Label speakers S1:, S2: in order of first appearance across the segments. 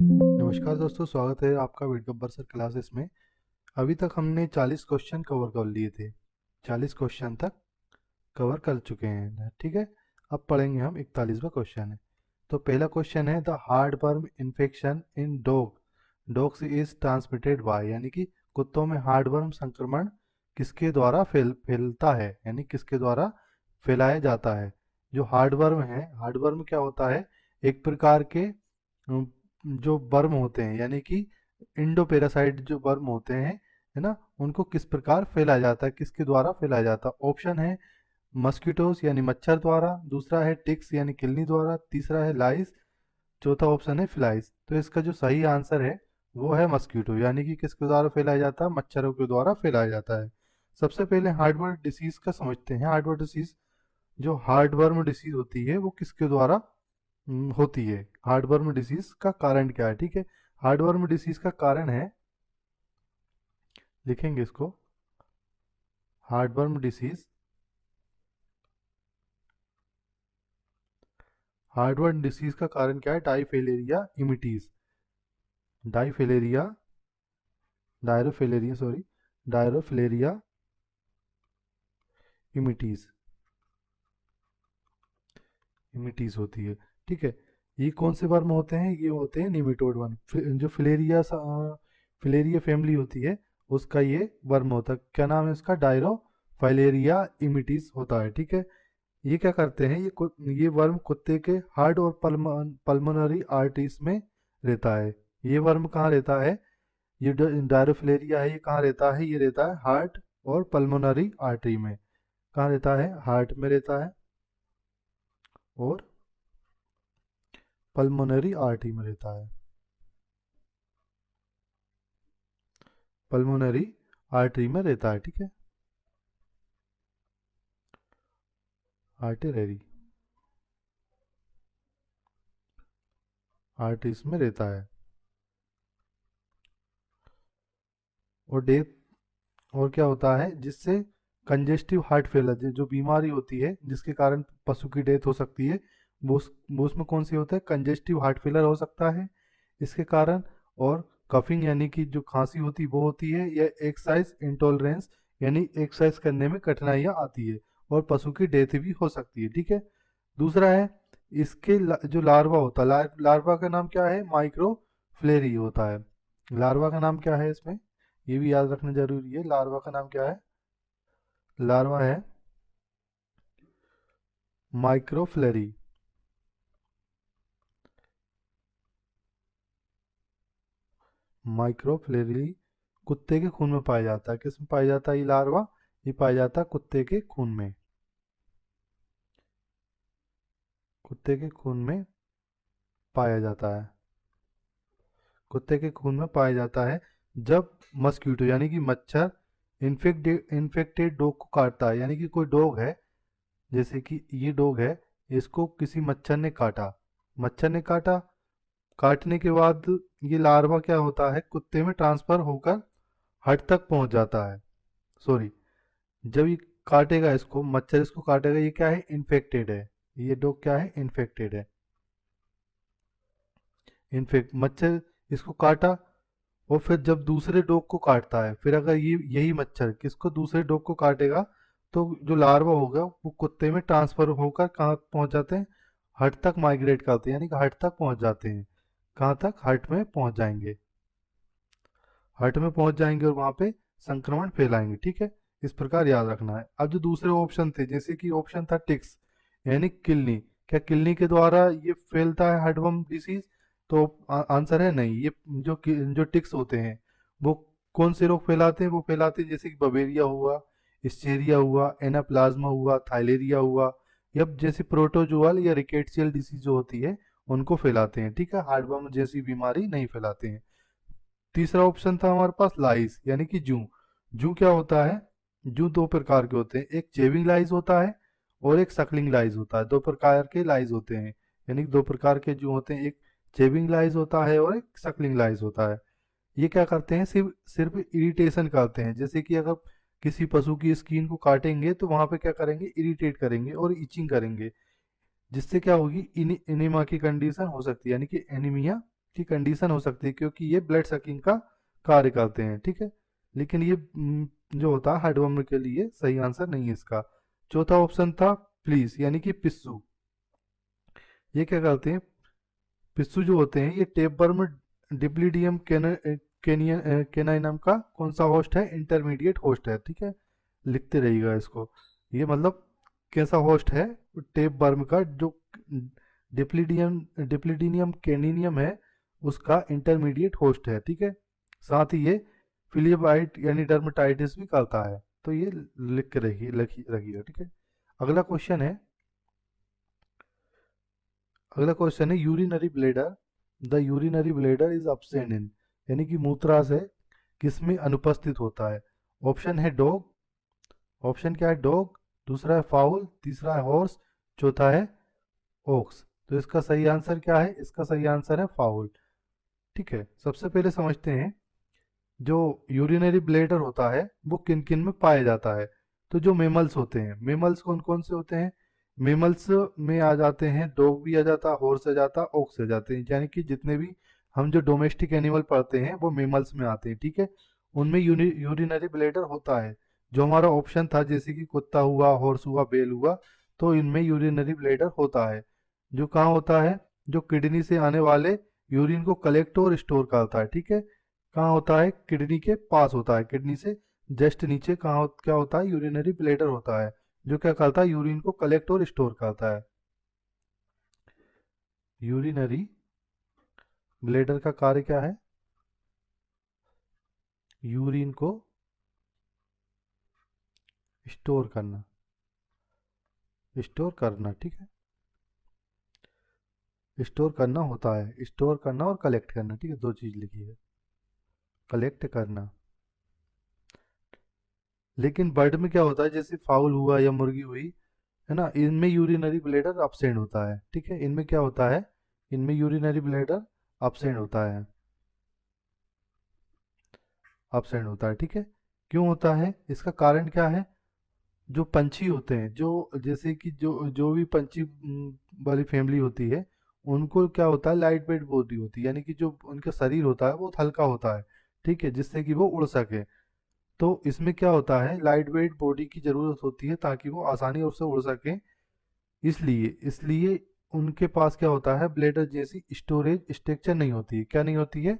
S1: नमस्कार दोस्तों, स्वागत है आपका वेट गब्बर सर क्लासेस में। अभी तक हमने 40 क्वेश्चन कवर कर लिए थे। 40 क्वेश्चन तक कवर कर चुके हैं, ठीक है। अब पढ़ेंगे हम 41वां क्वेश्चन है। तो पहला क्वेश्चन है, the heartworm infection in dogs is transmitted by, यानी कि कुत्तों में हार्टवर्म संक्रमण किसके द्वारा फैलता है, यानी किसके द्वारा फैलाया जाता है। जो हार्टवर्म है, हार्टवर्म क्या होता है, एक प्रकार के जो वर्म होते हैं, यानी कि इंडोपेरासाइट जो वर्म होते हैं, है ना, उनको किस प्रकार फैलाया जाता है, किसके द्वारा फैलाया जाता है। ऑप्शन है मस्किटोस यानी मच्छर द्वारा, दूसरा है टिक्स यानी किलनी द्वारा, तीसरा है लाइस, चौथा ऑप्शन है फ्लाइज। तो इसका जो सही आंसर है वो है मस्कीटो, यानी कि किसके द्वारा फैलाया जाता है, मच्छरों के द्वारा फैलाया जाता है। सबसे पहले हार्टवर्म डिसीज का समझते हैं। हार्टवर्म डिसीज, जो हार्टवर्म डिसीज होती है वो किसके द्वारा होती है, हार्टवर्म डिसीज का कारण क्या है, ठीक है। हार्टवर्म डिसीज का कारण है, लिखेंगे इसको, हार्टवर्म डिसीज, हार्टवर्म डिसीज का कारण क्या है, डाईफिलेरिया इमिटीज, डाईफिलेरिया, डायरोफिलेरिया सॉरी, डायरोफिलेरिया इमिटीज, इमिटीज होती है, ठीक है। ये कौन से वर्म होते हैं, ये होते हैं निमेटोड वर्म। जो फिलेरिया फिलेरिया फैमिली होती है उसका ये वर्म होता है। क्या नाम है इसका, डायरोफिलेरिया इमिटीज होता है, ठीक है। ये क्या करते हैं, ये वर्म कुत्ते के हार्ट और पल्मोनरी आर्टरीज में रहता है। ये वर्म कहाँ रहता है, ये डायरोफिलेरिया है, ये कहाँ रहता है, ये रहता है हार्ट और पल्मोनरी आर्टरी में। कहाँ रहता है, हार्ट में रहता है और पल्मोनरी आर्टरी में रहता है, पल्मोनरी आर्टरी में रहता है, ठीक है, आर्टरी आर्टरीज में रहता है। और डेथ, और क्या होता है जिससे कंजेस्टिव हार्ट फेलर, जो बीमारी होती है जिसके कारण पशु की डेथ हो सकती है, वो उसमें कौन सी होता है, कंजेस्टिव हार्ट फेलर हो सकता है इसके कारण। और कफिंग यानी कि जो खांसी होती है वो होती है, या एक्सरसाइज इंटॉलरेंस यानी एक्सरसाइज करने में कठिनाइयाँ आती है, और पशु की डेथ भी हो सकती है, ठीक है। दूसरा है, जो लार्वा होता है, लार्वा का नाम क्या है, माइक्रोफ्लेरी होता है। लार्वा का नाम क्या है इसमें, ये भी याद रखना जरूरी है। लार्वा का नाम क्या है, लार्वा है माइक्रोफ्लेरी, माइक्रोफ्लेरी कुत्ते के खून में पाया जाता है। किस में पाया जाता है ये लार्वा, ये पाया जाता है कुत्ते के खून में, कुत्ते के खून में पाया जाता है, कुत्ते के खून में पाया जाता है। जब मस्क्यूटो यानी कि मच्छर इन्फेक्टेड डॉग को काटता है, यानी कि कोई डॉग है, जैसे कि ये डॉग है, इसको किसी मच्छर ने काटा, मच्छर ने काटा, काटने के बाद ये लार्वा क्या होता है, कुत्ते में ट्रांसफर होकर हड तक पहुंच जाता है। सॉरी, जब ये काटेगा, इसको मच्छर इसको काटेगा, ये क्या है, इन्फेक्टेड है, ये डॉग क्या है, इन्फेक्टेड है। इन्फेक्ट मच्छर इसको काटा, और फिर जब दूसरे डॉग को काटता है, फिर अगर ये यही मच्छर किसको, दूसरे डॉग को काटेगा, तो जो लार्वा होगा वो कुत्ते में ट्रांसफर होकर कहाँ पहुंच जाते हैं, हट तक माइग्रेट करते हैं, यानी कि हट तक पहुंच जाते हैं। कहाँ तक, हट में पहुंच जाएंगे, हट में पहुंच जाएंगे और वहां पे संक्रमण फैलाएंगे, ठीक है। इस प्रकार याद रखना है। अब जो दूसरे ऑप्शन थे, जैसे कि ऑप्शन था टिक्स यानी किलनी, क्या किलनी के द्वारा ये फैलता है हर्टवर्म डिसीज, तो आंसर है नहीं। ये जो टिक्स होते हैं वो कौन से रोग फैलाते हैं, वो फैलाते हैं जैसे कि बवेरिया हुआ, स्चेरिया हुआ, एनाप्लाज्मा हुआ, थाइलेरिया हुआ, या जैसे प्रोटोजुअल या रिकेट्सियल डिसीज जो होती है उनको फैलाते हैं, ठीक है। हार्टवर्म जैसी बीमारी नहीं फैलाते हैं। तीसरा ऑप्शन था हमारे पास लाइस, यानी कि जू। जू क्या होता है, जू दो प्रकार के होते हैं, एक चेविंग लाइस होता है और एक सकलिंग लाइस होता है। दो प्रकार के लाइस होते हैं, यानी कि दो प्रकार के जू होते हैं, एक चेविंग लाइस होता है और एक सकलिंग लाइस होता है। ये क्या करते हैं, सिर्फ सिर्फ इरिटेशन करते हैं, जैसे कि अगर किसी पशु की स्किन को काटेंगे तो वहां पे क्या करेंगे, इरिटेट करेंगे और इचिंग करेंगे, जिससे क्या होगी, इनिमा की कंडीशन हो सकती है, यानी कि एनीमिया, इसकी कंडीशन हो सकती है क्योंकि ये ब्लड सकिंग का कार्य करते हैं, ठीक है। लेकिन ये जो होता है हेडवर्म के लिए सही आंसर नहीं है इसका। चौथा ऑप्शन था फ्लीस यानी कि पिस्सू। ये क्या करते हैं, पिस्सू जो होते हैं ये टेपवर्म डिप्लीडियम केनाइनम का कौन सा होस्ट है, इंटरमीडिएट होस्ट है, ठीक है। लिखते रहिएगा इसको, ये मतलब कैसा होस्ट है, टेपवर्म का जो डिप्लीडियम केनिनियम है उसका इंटरमीडिएट होस्ट है, ठीक है। साथ ही ये फिलियबाइट यानी डर्मेटाइटिस भी करता है, तो ये लिख के रखिएगा, ठीक है। अगला क्वेश्चन है, urinary bladder, the urinary bladder is absent इन, यानी कि मूत्राशय किसमें अनुपस्थित होता है। ऑप्शन है डॉग, ऑप्शन क्या है, डॉग, दूसरा है फाउल, तीसरा है हॉर्स, चौथा है ओक्स। तो इसका सही आंसर क्या है, इसका सही आंसर है फाउल, ठीक है। सबसे पहले समझते हैं जो यूरिनरी ब्लेडर होता है वो किन किन में पाया जाता है। तो जो मेमल्स होते हैं, मेमल्स कौन कौन से होते हैं, मेमल्स में आ जाते हैं डॉग भी आ जाता, हॉर्स आ जाता, ऑक्स आ जाते हैं, यानी कि जितने भी हम जो डोमेस्टिक एनिमल पढ़ते हैं वो मेमल्स में आते हैं, ठीक है। उनमें यूरिनरी ब्लेडर होता है। जो हमारा ऑप्शन था जैसे कि कुत्ता हुआ, हॉर्स हुआ, बेल हुआ, तो इनमें यूरिनरी ब्लेडर होता है। जो कहाँ होता है, जो किडनी से आने वाले यूरिन को कलेक्ट और स्टोर करता है, ठीक है। कहाँ होता है, किडनी के पास होता है, किडनी से जस्ट नीचे क्या होता है, यूरिनरी ब्लेडर होता है, जो क्या करता है, यूरिन को कलेक्ट और स्टोर करता है। यूरिनरी ब्लेडर का कार्य क्या है, यूरिन को स्टोर करना, स्टोर करना, ठीक है। स्टोर करना होता है, स्टोर करना और कलेक्ट करना, ठीक है, दो चीज लिखी है, कलेक्ट करना। लेकिन बर्ड में क्या होता है, जैसे फाउल हुआ या मुर्गी हुई, है ना, इनमें यूरिनरी ब्लेडर absent होता है, ठीक है। इनमें क्या होता है, इनमें यूरिनरी ब्लेडर absent होता है, absent होता है, ठीक है। क्यों होता है, इसका कारण क्या है, जो पंछी होते हैं, जो जैसे कि जो जो भी पंछी वाली फैमिली होती है, उनको क्या होता है, लाइट वेट बॉडी होती है, यानी कि जो उनका शरीर होता है वो हल्का होता है, ठीक है, जिससे कि वो उड़ सके। तो इसमें क्या होता है, लाइट वेट बॉडी की जरूरत होती है ताकि वो आसानी से उड़ सके। इसलिए इसलिए उनके पास क्या होता है, ब्लेडर जैसी स्टोरेज स्ट्रक्चर नहीं होती है। क्या नहीं होती है,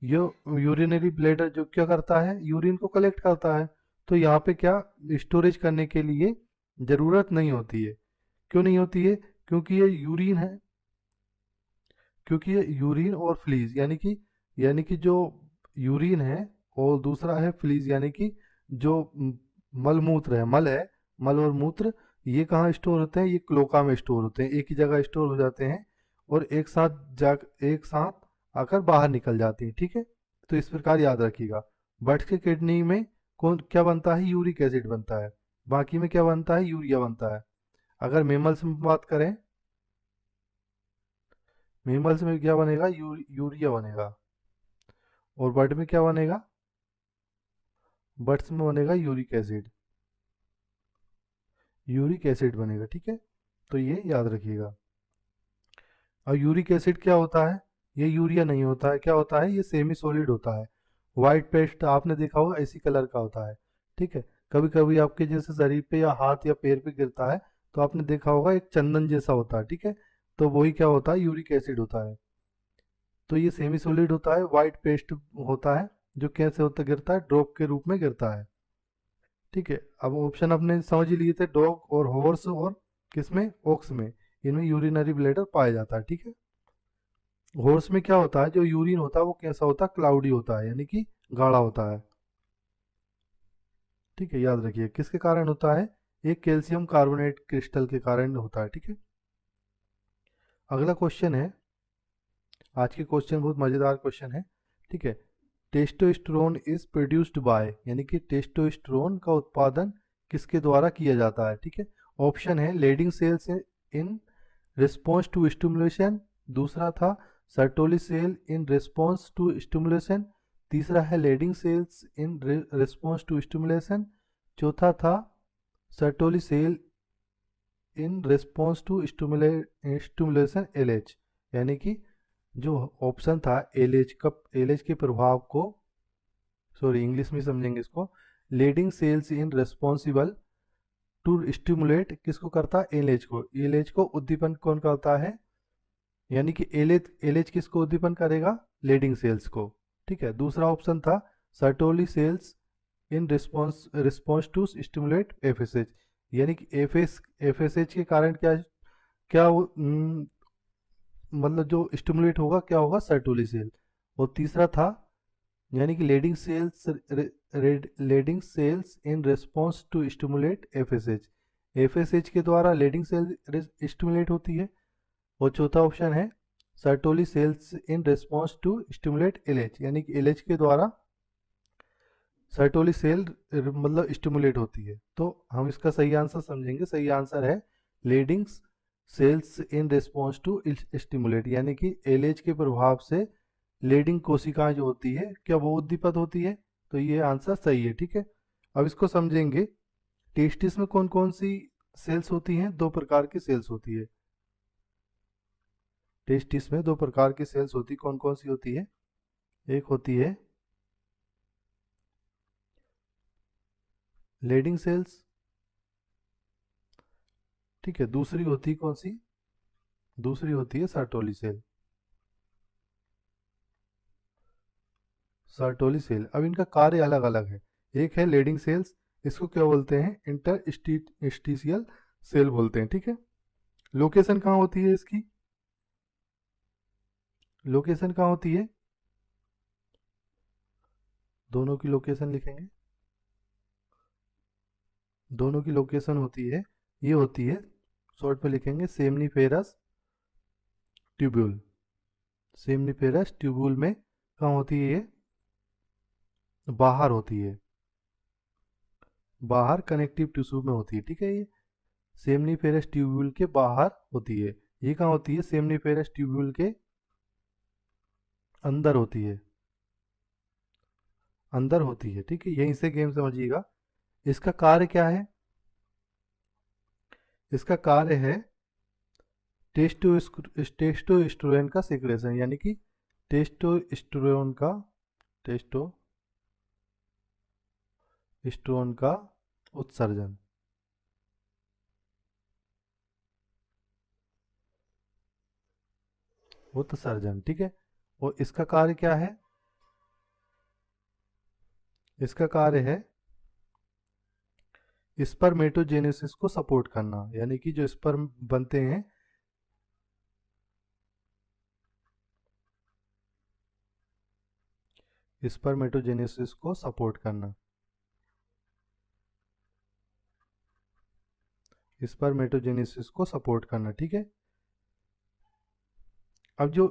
S1: ये यूरिनरी ब्लेडर जो क्या करता है, यूरिन को कलेक्ट करता है, तो यहाँ पे क्या स्टोरेज करने के लिए जरूरत नहीं होती है। क्यों नहीं होती है, क्योंकि ये यूरिन है, क्योंकि ये यूरिन और फ्लीज यानी कि जो यूरिन है, और दूसरा है फ्लीज यानी कि जो मल मूत्र है, मल है, मल और मूत्र, ये कहाँ स्टोर होते हैं, ये क्लोका में स्टोर होते हैं, एक ही जगह स्टोर हो जाते हैं और एक साथ आकर बाहर निकल जाते हैं, ठीक है। तो इस प्रकार याद रखिएगा। बर्ड्स के किडनी में कौन क्या बनता है, यूरिक एसिड बनता है, बाकी में क्या बनता है, यूरिया बनता है। अगर मेमल्स में बात करें, मेमल्स में क्या बनेगा, यूरिया बनेगा, और बर्ड में क्या बनेगा, बर्ड्स में बनेगा यूरिक एसिड, यूरिक एसिड बनेगा, ठीक है। तो ये याद रखिएगा। और यूरिक एसिड क्या होता है, ये यूरिया नहीं होता है, क्या होता है, ये सेमी सॉलिड होता है। वाइट पेस्ट आपने देखा होगा इसी कलर का होता है, ठीक है। कभी कभी आपके जैसे शरीर पे या हाथ या पैर पे गिरता है तो आपने देखा होगा एक चंदन जैसा होता है, ठीक है। तो वही क्या होता है, यूरिक एसिड होता है। तो ये सेमी सॉलिड होता है, वाइट पेस्ट होता है, जो कैसे होता गिरता है, ड्रॉप के रूप में गिरता है, ठीक है। अब ऑप्शन अपने समझ ही लिए थे, डॉग और हॉर्स और किसमें, ओक्स में, इनमें यूरिनरी ब्लैडर पाया जाता है, ठीक है। हॉर्स में क्या होता है, जो यूरिन होता है वो कैसा होता है, क्लाउडी होता है, यानी कि गाढ़ा होता है, ठीक है। याद रखिए किसके कारण होता है, एक कैल्शियम कार्बोनेट क्रिस्टल के कारण होता है, ठीक है। अगला क्वेश्चन है, आज के क्वेश्चन बहुत मजेदार क्वेश्चन है, ठीक है। टेस्टोस्टेरोन इज प्रोड्यूस्ड बाय, यानी कि टेस्टोस्टेरोन का उत्पादन किसके द्वारा किया जाता है, ठीक है। ऑप्शन है Leydig cells in response to stimulation, दूसरा था Sertoli cell in response to stimulation, तीसरा है Leydig cells in response to stimulation, चौथा था Sertoli cell in response to stimulation LH, यानी कि जो ऑप्शन था एलएच के प्रभाव को, सॉरी इंग्लिश में समझेंगे इसको, Leydig cells in responsible to stimulate किसको करता है, एलएच को। एलएच को उद्दीपन कौन करता है, यानी कि एलएच किसको उद्दीपन करेगा, लीडिंग सेल्स को। ठीक है, दूसरा ऑप्शन था Sertoli cells in response to stimulate FSH, यानी कि एफएसएच के कारण क्या क्या मतलब जो स्टिमुलेट होगा क्या होगा, सर्टोली सेल। और तीसरा था यानी कि Leydig cells in response to stimulate FSH, FSH के द्वारा लीडिंग सेल स्टिमुलेट होती है। और चौथा ऑप्शन है Sertoli cells in response to stimulate LH, यानी कि एलएच के द्वारा सर्टोली सेल मतलब स्टिमुलेट होती है। तो हम इसका सही आंसर समझेंगे, सही आंसर है Leydig cells in response to stimulate, यानी कि एलएच के प्रभाव से लीडिंग कोशिकाएं जो होती है क्या वो उद्दीपित होती है। तो ये आंसर सही है। ठीक है, अब इसको समझेंगे। टेस्टिस में कौन कौन सी सेल्स होती हैं, दो प्रकार की सेल्स होती है। टेस्टिस में दो प्रकार की सेल्स होती, कौन कौन सी होती है, एक होती है लीडिंग सेल्स, ठीक है, दूसरी होती है कौन सी, दूसरी होती है सर्टोली सेल, सर्टोली सेल। अब इनका कार्य अलग अलग है। एक है लीडिंग सेल्स, इसको क्या बोलते हैं, इंटरस्टिशियल सेल बोलते हैं। ठीक है, लोकेशन कहाँ होती है इसकी, लोकेशन कहाँ होती है, दोनों की लोकेशन लिखेंगे, दोनों की लोकेशन होती है, ये होती है शॉर्ट में लिखेंगे सेमनीफेरस ट्यूब्यूल, सेमनीफेरस ट्यूब्यूल में कहाँ होती है, ये बाहर होती है, बाहर कनेक्टिव टिश्यू में होती है। ठीक है, ये सेमनीफेरस ट्यूब्यूल के बाहर होती है। ये कहाँ होती है, सेमनीफेरस ट्यूब्यूल के अंदर होती है, अंदर होती है। ठीक है, यहीं से गेम समझिएगा। इसका कार्य क्या है, इसका कार्य है टेस्टोस्टेरोन का सिक्रेशन, यानी कि टेस्टोस्टेरोन का टेस्टोस्टेरोन का उत्सर्जन, उत्सर्जन। ठीक है, और इसका कार्य क्या है, इसका कार्य है स्पर्मेटोजेनेसिस को सपोर्ट करना, यानी कि जो स्पर्म बनते हैं, स्पर्मेटोजेनेसिस को सपोर्ट करना, स्पर्मेटोजेनेसिस को सपोर्ट करना। ठीक है, अब जो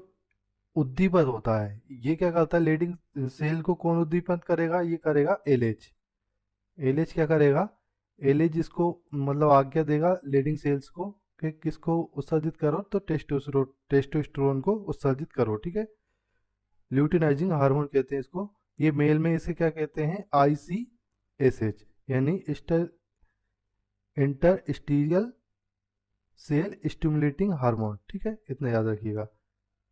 S1: उद्दीपक होता है ये क्या करता है, लीडिंग सेल को कौन उद्दीपित करेगा, ये करेगा एलएच। एलएच क्या करेगा, एलएच इसको मतलब आज्ञा देगा लीडिंग सेल्स को कि किसको उत्सर्जित करो, तो टेस्टोस्टेरोन को उत्सर्जित करो। ठीक है, ल्यूटिनाइजिंग हार्मोन कहते हैं इसको। ये मेल में इसे क्या कहते हैं, ICSH, यानी इंटरस्टीरियल सेल स्टिमुलेटिंग हार्मोन। ठीक है, इतना याद रखिएगा।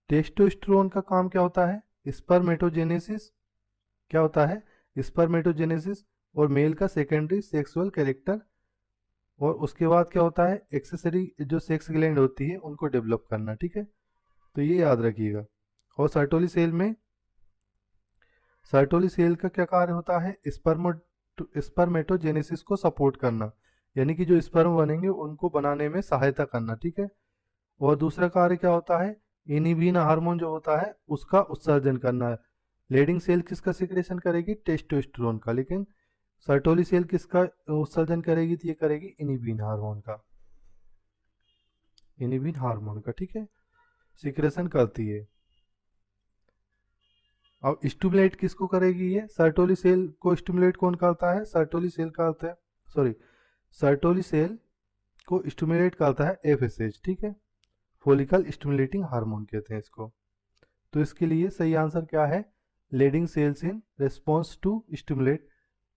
S1: टेस्टोस्टेरोन का काम क्या होता है, स्पर्मेटोजेनेसिस, क्या होता है, स्पर्मेटोजेनेसिस और मेल का सेकेंडरी सेक्सुअल कैरेक्टर, और उसके बाद क्या होता है, एक्सेसरी जो सेक्स ग्लैंड होती है उनको डेवलप करना। ठीक है, तो ये याद रखिएगा। और सर्टोली सेल का क्या कार्य होता है, स्पर्मेटोजेनेसिस को सपोर्ट करना, यानी कि जो स्पर्म बनेंगे उनको बनाने में सहायता करना। ठीक है, और दूसरा कार्य क्या होता है, इनिबिन हार्मोन जो होता है उसका उत्सर्जन करना है। लीडिंग सेल किसका सिक्रेशन करेगी, टेस्टोस्टेरोन का, लेकिन सर्टोली सेल किसका उत्सर्जन करेगी, तो ये करेगी इनिबिन हार्मोन का, इनिबिन हार्मोन का। ठीक है, सिक्रेशन करती है। अब स्टिमुलेट किसको करेगी, ये सर्टोली सेल को स्टिमुलेट कौन करता है, सर्टोली सेल करता है, सॉरी सर्टोली सेल को स्टिमुलेट करता है एफएसएच। ठीक है, फोलिकल स्टिमुलेटिंग हार्मोन कहते हैं इसको। तो इसके लिए सही आंसर क्या है, Leydig cells in response to stimulate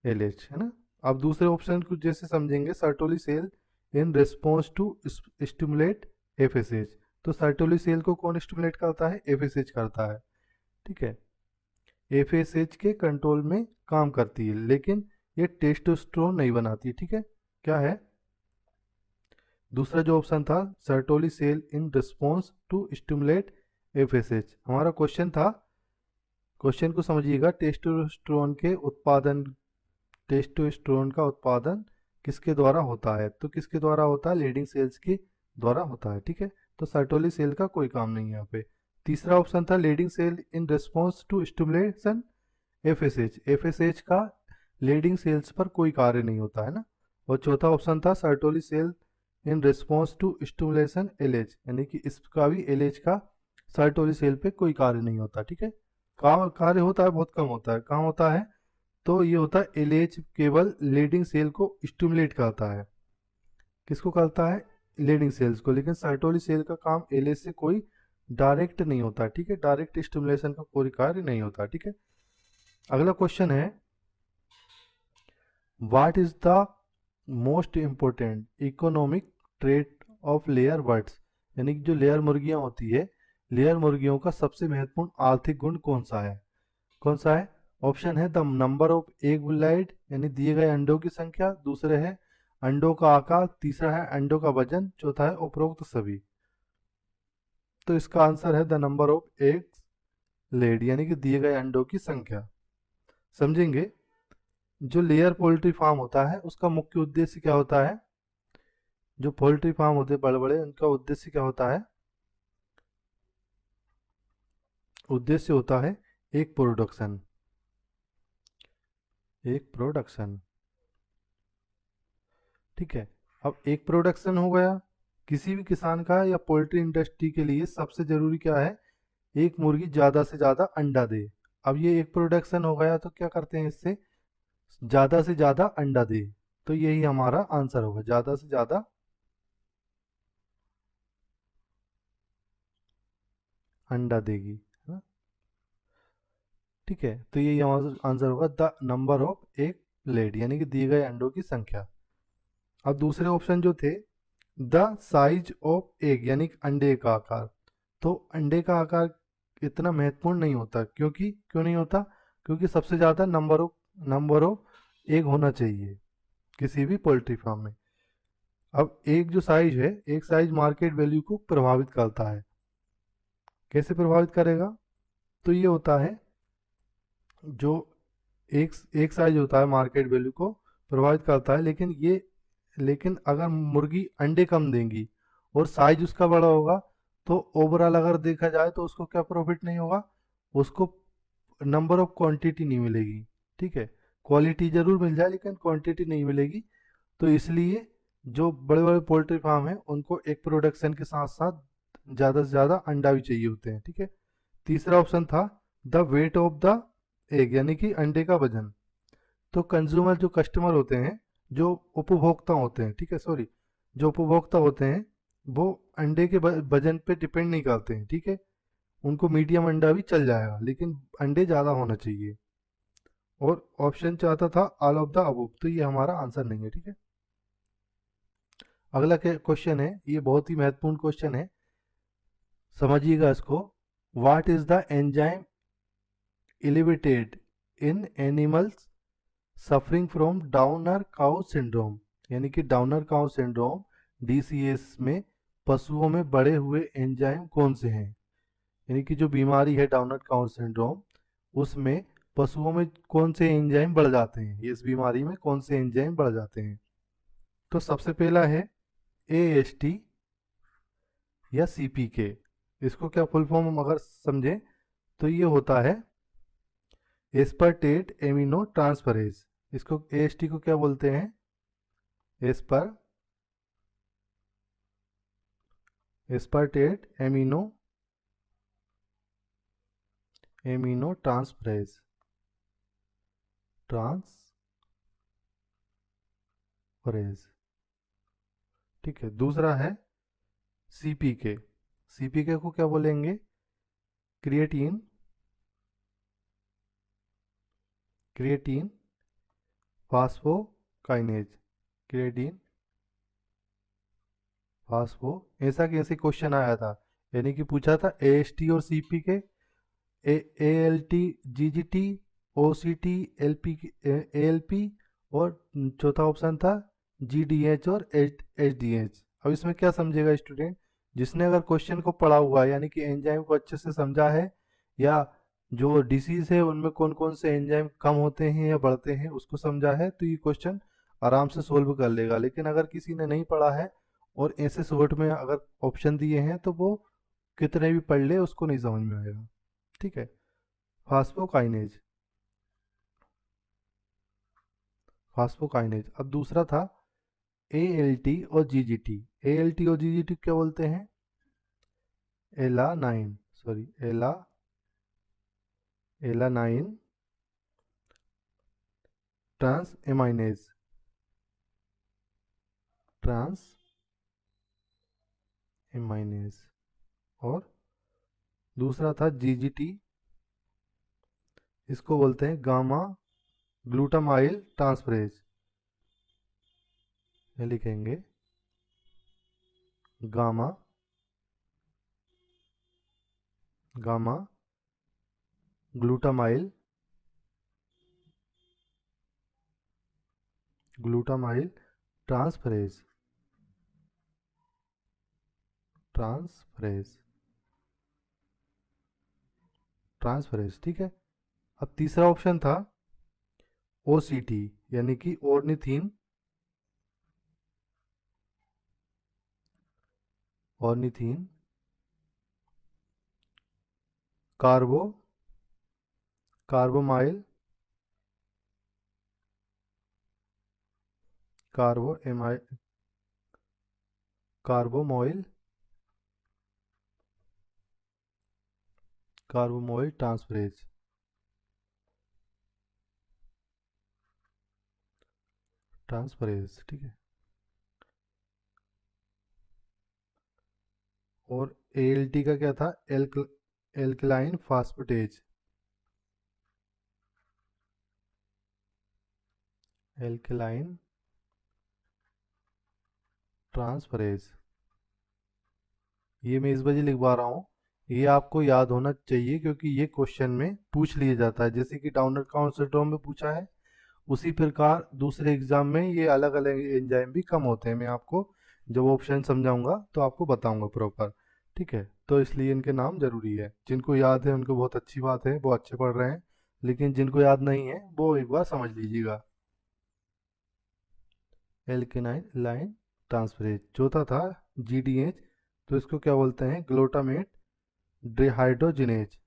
S1: LH, है ना। अब दूसरे ऑप्शन को जैसे समझेंगे, Sertoli cell in response to stimulate FSH, तो सर्टोलिसेल को कौन स्टिमुलेट करता है? एफएसएच करता है, ठीक है। एफएसएच के कंट्रोल में काम करती है, लेकिन ये टेस्टोस्टेरोन नहीं बनाती, ठीक है। क्या है दूसरा जो ऑप्शन था? Sertoli cell in response to stimulate FSH. हमारा क्वेश्चन था, क्वेश्चन को समझिएगा, टेस्टोस्टेरोन का उत्पादन किसके द्वारा होता है? तो किसके द्वारा होता है? लीडिंग सेल्स के द्वारा होता है, ठीक है। तो सर्टोली सेल का कोई काम नहीं है यहाँ पे। तीसरा ऑप्शन था Leydig cell in response to stimulation FSH. FSH का लीडिंग सेल्स पर कोई कार्य नहीं होता है ना। और चौथा ऑप्शन था Sertoli cell in response to stimulation LH, यानी कि इसका भी एलएच का सर्टोली सेल पे कोई कार्य नहीं होता, ठीक है। कार्य होता है, बहुत कम होता है। कहाँ होता है? तो ये होता है एलएच केवल लीडिंग सेल को स्टिमुलेट करता है। किसको करता है? लीडिंग सेल्स को। लेकिन सर्टोली सेल का काम एलएच से कोई डायरेक्ट नहीं होता, ठीक है। डायरेक्ट स्टिमुलेशन का कोई कार्य नहीं होता, ठीक है। अगला क्वेश्चन है, what is the most important economic trait of layer birds, यानी कि जो लेयर मुर्गियां होती है, लेयर मुर्गियों का सबसे महत्वपूर्ण आर्थिक गुण कौन सा है? कौन सा है? ऑप्शन है द नंबर ऑफ एग लाइड, यानी दिए गए अंडों की संख्या। दूसरे है अंडों का आकार। तीसरा है अंडों का वजन। चौथा है उपरोक्त सभी। तो इसका आंसर है the number of eggs laid, यानी कि दिए गए अंडों की संख्या। समझेंगे, जो लेयर पोल्ट्री फार्म होता है उसका मुख्य उद्देश्य क्या होता है? जो पोल्ट्री फार्म होते हैं बड़े बड़े, उनका उद्देश्य क्या होता है? उद्देश्य होता है एक प्रोडक्शन, एक प्रोडक्शन, ठीक है। अब एक प्रोडक्शन हो गया, किसी भी किसान का या पोल्ट्री इंडस्ट्री के लिए सबसे जरूरी क्या है? एक मुर्गी ज्यादा से ज्यादा अंडा दे। अब ये एक प्रोडक्शन हो गया तो क्या करते हैं इससे? ज्यादा से ज्यादा अंडा दे। तो यही हमारा आंसर होगा, ज्यादा से ज्यादा अंडा देगी, है ना, ठीक है। तो यही हमारा आंसर होगा the number of egg laid, यानी कि दिए गए अंडों की संख्या। अब दूसरे ऑप्शन जो थे, द साइज ऑफ एग, यानी कि अंडे का आकार। तो अंडे का आकार इतना महत्वपूर्ण नहीं होता, क्योंकि क्यों नहीं होता? क्योंकि सबसे ज़्यादा नंबर ऑफ एग होना चाहिए किसी भी पोल्ट्री फार्म में। अब एक जो साइज है, एक साइज मार्केट वैल्यू को प्रभावित करता है। कैसे प्रभावित करेगा? तो ये होता है, जो एक एक साइज होता है मार्केट वैल्यू को प्रभावित करता है, लेकिन अगर मुर्गी अंडे कम देंगी और साइज उसका बड़ा होगा, तो ओवरऑल अगर देखा जाए तो उसको क्या प्रॉफिट नहीं होगा? उसको नंबर ऑफ क्वांटिटी नहीं मिलेगी, ठीक है। क्वालिटी जरूर मिल जाए लेकिन क्वांटिटी नहीं मिलेगी। तो इसलिए जो बड़े बड़े पोल्ट्री फार्म हैं उनको एक प्रोडक्शन के साथ साथ ज़्यादा से ज़्यादा अंडा भी चाहिए होते हैं, ठीक है। तीसरा ऑप्शन था the weight of the egg, यानी कि अंडे का वजन। तो कंज्यूमर जो कस्टमर होते हैं, जो उपभोक्ता होते हैं, ठीक है, सॉरी, जो उपभोक्ता होते हैं वो अंडे के वजन पे डिपेंड नहीं करते हैं, ठीक है। उनको मीडियम अंडा भी चल जाएगा लेकिन अंडे ज़्यादा होना चाहिए। और ऑप्शन चाहता था ऑल ऑफ द अबव, तो ये हमारा आंसर नहीं है, ठीक है। अगला क्वेश्चन है, ये बहुत ही महत्वपूर्ण क्वेश्चन है, समझिएगा इसको। What is the enzyme elevated in animals suffering from downer cow syndrome, यानी कि डाउनर काउ सिंड्रोम डीसीएस में पशुओं में बढ़े हुए एंजाइम कौन से हैं? यानी कि जो बीमारी है डाउनर काउ सिंड्रोम, उसमें पशुओं में कौन से एंजाइम बढ़ जाते हैं? इस बीमारी में कौन से एंजाइम बढ़ जाते हैं? तो सबसे पहला है एएसटी या सीपीके। इसको क्या फुल फॉर्म हम अगर समझें तो ये होता है एस्पर्टेट एमिनो ट्रांसफरेज। इसको एएसटी को क्या बोलते हैं? एस्पर्टेट एमिनो ट्रांसफरेज, ठीक है। दूसरा है सीपीके। सीपीके को क्या बोलेंगे? Creatine creatine phosphokinase, creatine phospho. ऐसा कैसे क्वेश्चन आया था, यानी कि पूछा था AST और CP के, ALT, GGT, OCT, ALP, और चौथा ऑप्शन था GDH और HDH। अब इसमें क्या समझेगा स्टूडेंट, जिसने अगर क्वेश्चन को पढ़ा हुआ है यानी कि एंजाइम को अच्छे से समझा है, या जो डिसीज है उनमें कौन कौन से एंजाइम कम होते हैं या बढ़ते हैं उसको समझा है, तो ये क्वेश्चन आराम से सोल्व कर लेगा। लेकिन अगर किसी ने नहीं पढ़ा है और ऐसे शॉर्ट में अगर ऑप्शन दिए हैं तो वो कितने भी पढ़ ले उसको नहीं समझ में आएगा। ठीक है। Phosphokinase, phosphokinase. अब दूसरा था ALT और GGT। ALT और GGT क्या बोलते हैं, alanine, sorry alanine transaminase, transaminase. और दूसरा था GGT, इसको बोलते हैं गामा ग्लूटामाइल ट्रांसफरेज। ये लिखेंगे gamma gamma glutamyl glutamyl transferase, transferase, transferase. ठीक है। अब तीसरा ऑप्शन था OCT, यानी कि ornithine, ornithine carbamyl carbamoyl transferase. Transferase, ठीक है। और ALT का क्या था, एल्कलाइन फास्फेटेज, एल्कलाइन ट्रांसफरेज। ये मैं इस वजह लिखवा रहा हूँ, ये आपको याद होना चाहिए क्योंकि ये क्वेश्चन में पूछ लिया जाता है। जैसे कि डाउनर काउंट सिंड्रोम में पूछा है, उसी प्रकार दूसरे एग्जाम में ये अलग अलग एंजाइम भी कम होते हैं। मैं आपको जब ऑप्शन समझाऊंगा तो आपको बताऊंगा प्रॉपर। ठीक है, तो इसलिए इनके नाम जरूरी है। जिनको याद है उनको बहुत अच्छी बात है, वो अच्छे पढ़ रहे हैं, लेकिन जिनको याद नहीं है वो एक बार समझ लीजिएगा। एल्केनाइन लाइन ट्रांसफरेज। चौथा था GDH, तो इसको क्या बोलते हैं, ग्लूटामेट डिहाइड्रोजिनेज,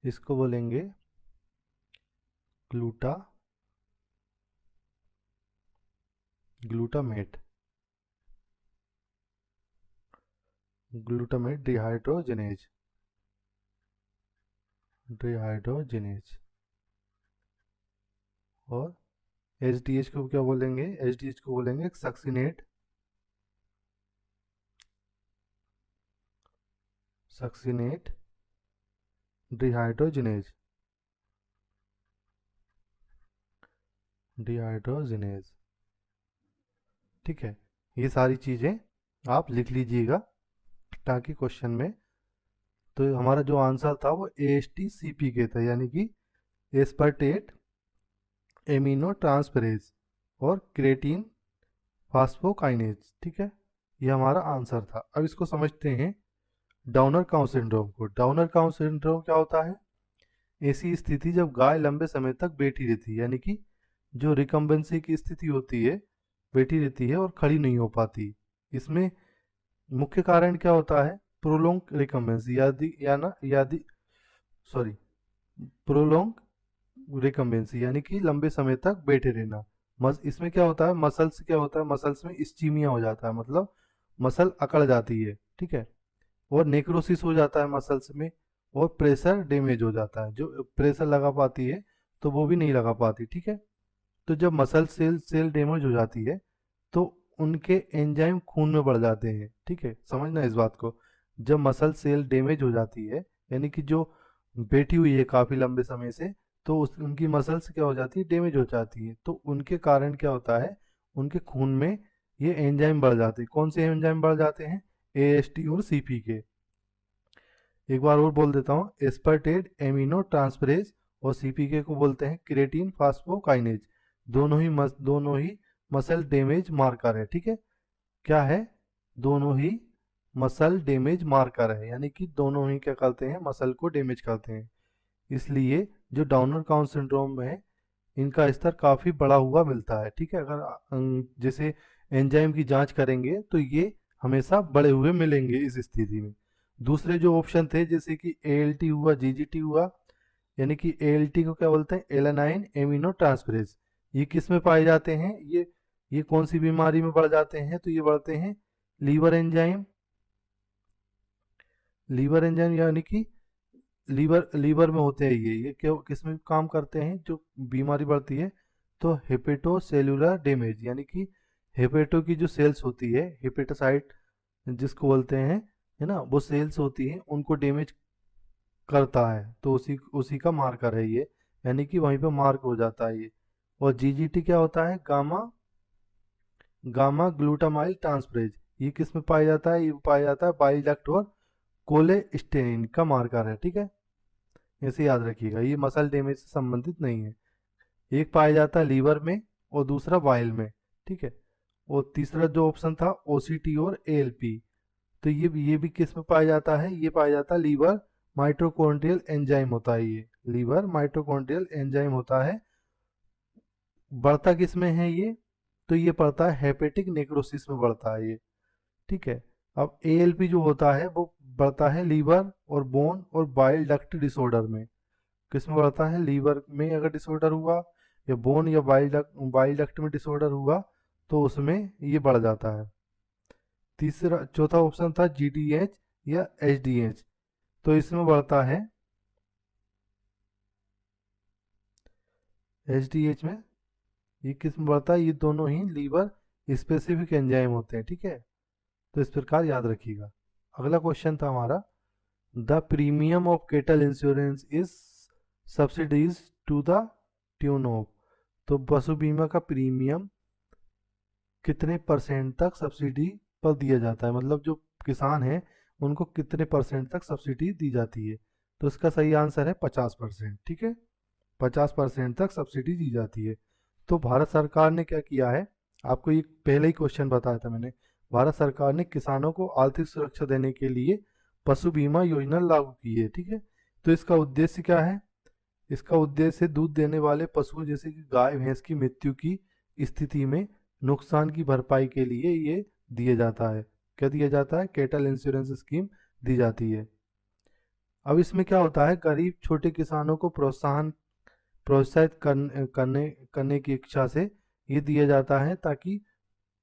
S1: इसको बोलेंगे ग्लूटामेट ग्लूटामेट डिहाइड्रोजिनेज। और HDH को क्या बोलेंगे, HDH को बोलेंगे सक्सिनेट डिहाइड्रोजिनेज, ठीक है। ये सारी चीजें आप लिख लीजिएगा ताकि क्वेश्चन में, तो हमारा जो आंसर था वो AST-CP के था, यानी कि एस्पार्टेट एमिनो ट्रांसफरेज और क्रेटीन फास्फोकाइनेज। ठीक है, ये हमारा आंसर था। अब इसको समझते हैं डाउनर काउंट सिंड्रोम को। डाउनर काउंट सिंड्रोम क्या होता है, ऐसी स्थिति जब गाय लंबे समय तक बैठी रहती है, यानी कि जो रिकम्बेंसी की स्थिति होती है, बैठी रहती है और खड़ी नहीं हो पाती। इसमें मुख्य कारण क्या होता है, प्रोलोंग रिकम्बेंसी, यादी सॉरी प्रोलोंग रिकम्बेंसी, यानी कि लंबे समय तक बैठे रहना। इसमें क्या होता है, मसल्स क्या होता है, मसल्स में इस्चीमिया हो जाता है, मतलब मसल अकड़ जाती है। ठीक है। और नेक्रोसिस हो जाता है मसल्स में, और प्रेशर डैमेज हो जाता है, जो प्रेशर लगा पाती है तो वो भी नहीं लगा पाती। ठीक है। तो जब मसल सेल डैमेज हो जाती है तो उनके एंजाइम खून में बढ़ जाते हैं। ठीक है, समझना इस बात को। जब मसल सेल डैमेज हो जाती है, यानी कि जो बैठी हुई है काफी लंबे समय से, तो उनकी मसल्स क्या हो जाती है, डैमेज हो जाती है। तो उनके कारण क्या होता है, उनके खून में ये एंजाइम बढ़ जाते हैं। कौन से एंजाइम बढ़ जाते हैं, AST और CPK। एक बार और बोल देता हूँ, एस्पर्टेट एमिनो ट्रांसफरेज और CPK को बोलते हैं क्रिएटिन फास्फोकाइनेज। दोनों ही मसल डैमेज मार्कर है, ठीक है। क्या है? दोनों ही मसल डैमेज मार्कर है, यानी कि दोनों ही क्या करते हैं, मसल को डैमेज करते हैं। इसलिए जो डाउनर काउन सिंड्रोम है, इनका स्तर काफ़ी बढ़ा हुआ मिलता है, ठीक है। अगर जैसे एंजाइम की जांच करेंगे तो ये हमेशा बढ़े हुए मिलेंगे इस स्थिति में। दूसरे जो ऑप्शन थे जैसे कि ALT हुआ, GGT हुआ, यानी कि ALT को क्या बोलते हैं, एलानाइन एमिनो ट्रांसफरेज। ये किस में पाए जाते हैं? ये कौन सी बीमारी में बढ़ जाते हैं? तो ये बढ़ते हैं लीवर एंजाइम यानी कि लीवर में होते हैं। ये क्यों, किस में काम करते हैं जो बीमारी बढ़ती है? तो हेपेटोसेलुलर डैमेज, यानी कि हेपेटो की जो सेल्स होती है, हेपेटोसाइट जिसको बोलते हैं, है ना, वो सेल्स होती हैं, उनको डैमेज करता है। तो उसी उसी का मार्कर है ये, यानी कि वहीं पे मार्क हो जाता है ये। और GGT क्या होता है? Gamma glutamyl transferase. ये किस में पाया जाता है? ये पाया जाता है बाइल डक्ट और कोलेस्टेरिन का मार्कर है, ठीक है। इसे याद रखिएगा, ये मसल डैमेज से संबंधित नहीं है। एक पाया जाता है लीवर में और दूसरा बाइल में, ठीक है। और तीसरा जो ऑप्शन था OCT और ALP, तो ये भी किस में पाया जाता है? ये पाया जाता है लीवर माइटोकॉन्ड्रियल एंजाइम होता है, ये लीवर माइटोकॉन्ड्रियल एंजाइम होता है। बढ़ता किस में है ये? तो ये पड़ता है हेपेटिक नेक्रोसिस में बढ़ता है ये, ठीक है। अब ALP जो होता है वो बढ़ता है लीवर और बोन और बाइल डक्ट डिसऑर्डर में। किस में बढ़ता है? लीवर में अगर डिसऑर्डर हुआ या बोन या बाइल डक्ट में डिसऑर्डर हुआ तो उसमें ये बढ़ जाता है। चौथा ऑप्शन था GDH या HDH, तो इसमें बढ़ता है HDH में। ये किस में बढ़ता है? ये दोनों ही लीवर स्पेसिफिक एंजाइम होते हैं, ठीक है। तो इस प्रकार याद रखिएगा। अगला क्वेश्चन था हमारा, the premium of cattle insurance is subsidies to the tune of. तो पशु बीमा का प्रीमियम कितने परसेंट तक सब्सिडी पर दिया जाता है, मतलब जो किसान है उनको कितने परसेंट तक सब्सिडी दी जाती है? तो इसका सही आंसर है 50%, ठीक है। 50% तक सब्सिडी दी जाती है। तो भारत सरकार ने क्या किया है, आपको ये पहले ही क्वेश्चन बताया था मैंने। भारत सरकार ने किसानों को आर्थिक सुरक्षा देने के लिए पशु बीमा योजना लागू की है, ठीक है। तो इसका उद्देश्य क्या है? इसका उद्देश्य दूध देने वाले पशुओं जैसे कि गाय भैंस की मृत्यु की स्थिति में नुकसान की भरपाई के लिए ये दिया जाता है। क्या दिया जाता है? कैटल इंश्योरेंस स्कीम दी जाती है। अब इसमें क्या होता है, गरीब छोटे किसानों को प्रोत्साहित करने की इच्छा से ये दिया जाता है, ताकि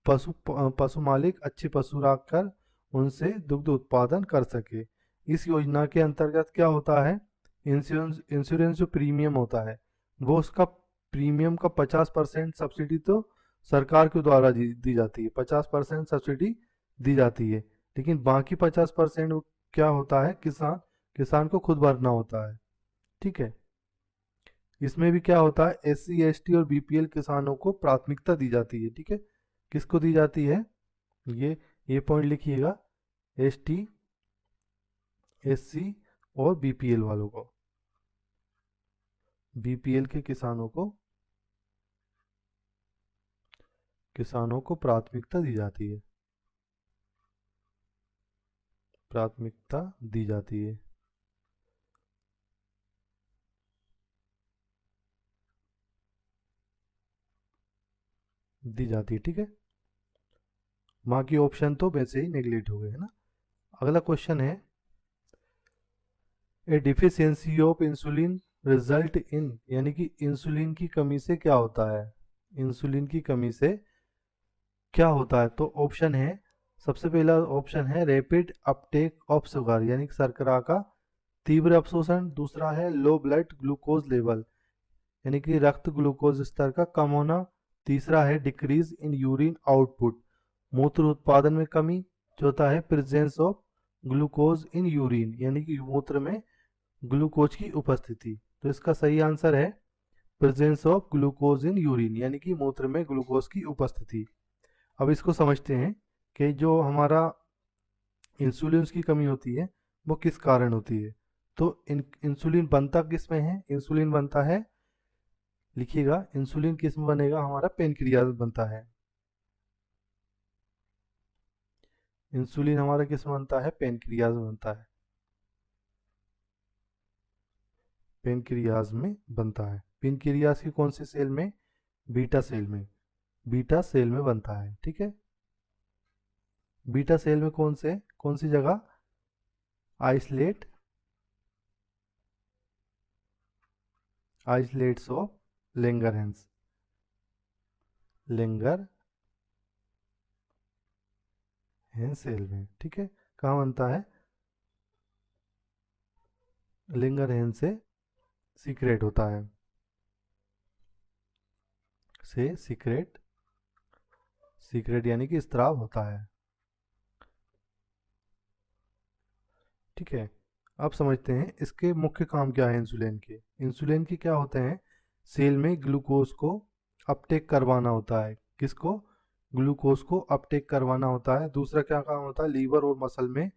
S1: पशु मालिक अच्छे पशु रख कर उनसे दुग्ध उत्पादन कर सके। इस योजना के अंतर्गत क्या होता है, इंश्योरेंस जो प्रीमियम होता है वो उसका प्रीमियम का 50% सब्सिडी तो सरकार के द्वारा दी जाती है, 50% सब्सिडी दी जाती है। लेकिन बाकी 50% क्या होता है, किसान को खुद भरना होता है, ठीक है। इसमें भी क्या होता है, SC ST और BPL किसानों को प्राथमिकता दी जाती है, ठीक है। किसको दी जाती है? ये पॉइंट लिखिएगा, ST SC और BPL वालों को, BPL के किसानों को प्राथमिकता दी जाती है, प्राथमिकता दी जाती है। दी जाती है, ठीक है। बाकी ऑप्शन तो वैसे ही नेग्लेक्ट हो गए, है ना। अगला क्वेश्चन है, a deficiency of insulin result in, यानी कि इंसुलिन की कमी से क्या होता है? इंसुलिन की कमी से क्या होता है? तो ऑप्शन है, सबसे पहला ऑप्शन है रैपिड अपटेक ऑफ शुगर, यानी कि शर्करा का तीव्र अवशोषण। दूसरा है लो ब्लड ग्लूकोज लेवल, यानी कि रक्त ग्लूकोज स्तर का कम होना। तीसरा है डिक्रीज इन यूरिन आउटपुट, मूत्र उत्पादन में कमी। चौथा है presence of glucose in urine, यानी कि मूत्र में ग्लूकोज की उपस्थिति। तो इसका सही आंसर है presence of glucose in urine, यानी कि मूत्र में ग्लूकोज की उपस्थिति। अब इसको समझते हैं कि जो हमारा इंसुलिन की कमी होती है वो किस कारण होती है? तो इंसुलिन बनता किस में है? इंसुलिन बनता है, लिखिएगा, इंसुलिन किस में बनेगा? हमारा पेनक्रियाज बनता है। इंसुलिन हमारा किस में बनता है? पेनक्रियाज में बनता है। पेनक्रियाज में बनता है। पेनक्रियाज की कौन सी सेल में? बीटा सेल में। बीटा सेल में बनता है, ठीक है। बीटा सेल में कौन सी जगह? Islet, islets of Langerhans, Langerhans cell में, ठीक है। कहाँ बनता है? लिंगर हेंस से सीक्रेट होता है, से सीक्रेट, सीक्रेट यानी कि स्त्राव होता है, ठीक है। अब समझते हैं इसके मुख्य काम क्या है इंसुलिन के। इंसुलिन के क्या होते हैं? सेल में ग्लूकोज को अपटेक करवाना होता है। किसको? ग्लूकोज को अपटेक करवाना होता है। दूसरा क्या काम होता है? लीवर और मसल में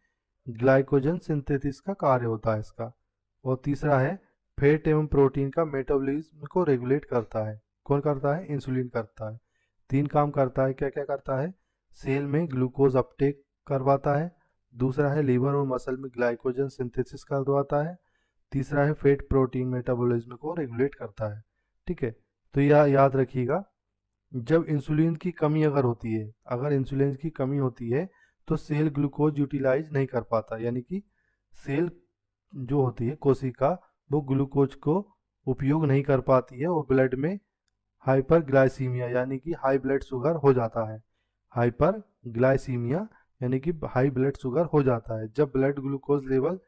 S1: ग्लाइकोजन सिंथेसिस का कार्य होता है इसका। और तीसरा है फैट एवं प्रोटीन का मेटाबॉलिज्म को रेगुलेट करता है। कौन करता है? इंसुलिन करता है। तीन काम करता है। क्या क्या करता है? सेल में ग्लूकोज अपटेक करवाता है। दूसरा है लीवर और मसल में ग्लाइकोजन सिंथेसिस करवाता है। तीसरा है फैट प्रोटीन मेटाबॉलिज्म को रेगुलेट करता है, ठीक है। तो यह याद रखिएगा, जब इंसुलिन की कमी अगर होती है, अगर इंसुलिन की कमी होती है तो सेल ग्लूकोज यूटिलाइज नहीं कर पाता, यानी कि सेल जो होती है कोशिका, वो ग्लूकोज को उपयोग नहीं कर पाती है और ब्लड में हाइपरग्लाइसीमिया यानी कि हाई ब्लड शुगर हो जाता है। हाइपरग्लाइसीमिया यानी कि हाई ब्लड शुगर हो जाता है। जब ब्लड ग्लूकोज लेवल,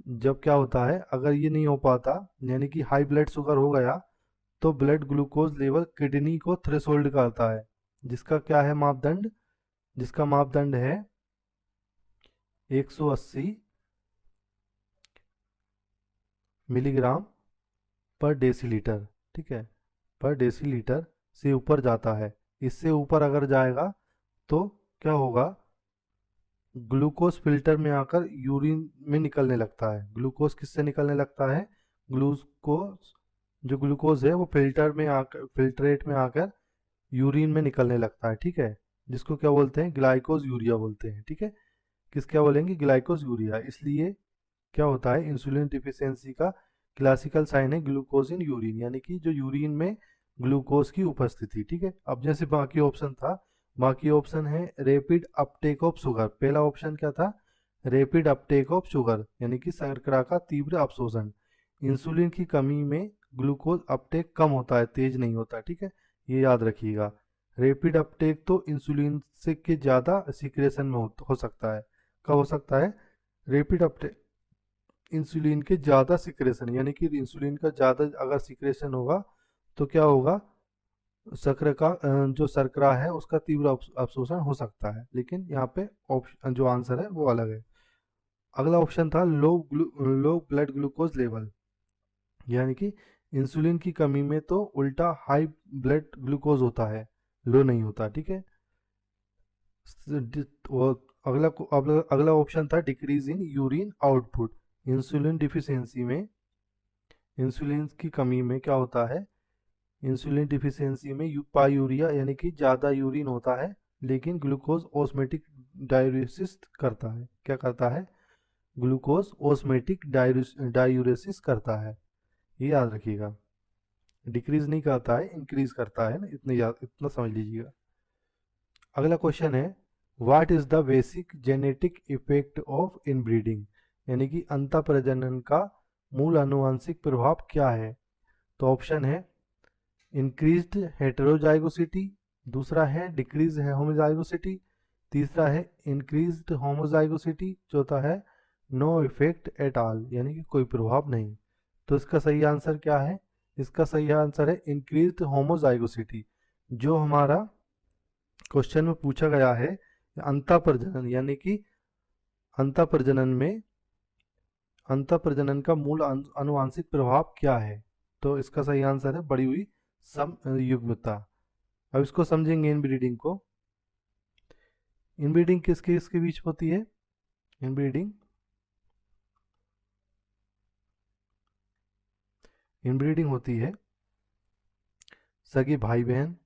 S1: जब क्या होता है, अगर ये नहीं हो पाता, यानी कि हाई ब्लड शुगर हो गया, तो ब्लड ग्लूकोज लेवल किडनी को थ्रेशोल्ड करता है, जिसका क्या है मापदंड? जिसका मापदंड है 180 मिलीग्राम पर डेसीलीटर, ठीक है। पर डेसीलीटर से ऊपर जाता है। इससे ऊपर अगर जाएगा तो क्या होगा? ग्लूकोज फिल्टर में आकर यूरिन में निकलने लगता है। ग्लूकोज किससे निकलने लगता है? ग्लूकोज, जो ग्लूकोज है वो फिल्टर में आकर, फिल्ट्रेट में आकर यूरिन में निकलने लगता है, ठीक है। जिसको क्या बोलते हैं? ग्लाइकोज यूरिया बोलते हैं, ठीक है। किस क्या बोलेंगे? ग्लाइकोज यूरिया। इसलिए क्या होता है? इंसुलिन डिफिशियंसी का क्लासिकल साइन है ग्लूकोज इन यूरिन, यानी कि जो यूरिन में ग्लूकोज की उपस्थिति, ठीक है। अब जैसे बाकी ऑप्शन था, बाकी ऑप्शन है रेपिड अपटेक ऑफ शुगर। पहला ऑप्शन क्या था? रेपिड अपटेक ऑफ शुगर, यानी कि शर्करा का तीव्र अवशोषण। इंसुलिन की कमी में ग्लूकोज अपटेक कम होता है, तेज नहीं होता, ठीक है। ये याद रखिएगा। रेपिड अपटेक तो इंसुलिन से के ज़्यादा सिक्रेशन में हो सकता है। कब हो सकता है? रेपिड अपटेक इंसुलिन के ज़्यादा सिक्रेशन, यानी कि इंसुलिन का ज़्यादा अगर सिक्रेशन होगा तो क्या होगा? शर्करा का जो शर्करा है उसका तीव्र अवशोषण हो सकता है। लेकिन यहाँ पे ऑप्शन जो आंसर है वो अलग है। अगला ऑप्शन था लो ब्लड ग्लूकोज लेवल, यानी कि इंसुलिन की कमी में तो उल्टा हाई ब्लड ग्लूकोज होता है, लो नहीं होता, ठीक है। और अगला ऑप्शन था decrease in urine output. Insulin deficiency में, इंसुलिन की कमी में क्या होता है? इंसुलिन डिफिशियंसी में पायूरिया यानी कि ज़्यादा यूरिन होता है, लेकिन ग्लूकोज ऑस्मेटिक डायूरेसिस करता है। क्या करता है? ग्लूकोज ऑस्मेटिक डायूरेसिस करता है। ये याद रखिएगा। डिक्रीज नहीं करता है, इंक्रीज करता है ना, इतना समझ लीजिएगा। अगला क्वेश्चन है what is the basic genetic effect of inbreeding, यानी कि अंतः प्रजनन का मूल आनुवंशिक प्रभाव क्या है? तो ऑप्शन है इंक्रीज्ड हेटेरोजाइगोसिटी, दूसरा है डिक्रीज होमोजाइगोसिटी, तीसरा है इंक्रीज्ड होमोजाइगोसिटी, चौथा है नो इफेक्ट एट ऑल, यानी कि कोई प्रभाव नहीं। तो इसका सही आंसर क्या है? इसका सही आंसर है इंक्रीज्ड होमोजाइगोसिटी। जो हमारा क्वेश्चन में पूछा गया है अंतः प्रजनन, यानी कि अंतः प्रजनन में, अंतः प्रजनन का मूल आनुवंशिक प्रभाव क्या है? तो इसका सही आंसर है बढ़ी हुई सम युग्मता। अब इसको समझेंगे इन ब्रीडिंग को। इनब्रीडिंग किसके इसके बीच होती है? इनब्रीडिंग इनब्रीडिंग होती है सगे भाई बहन,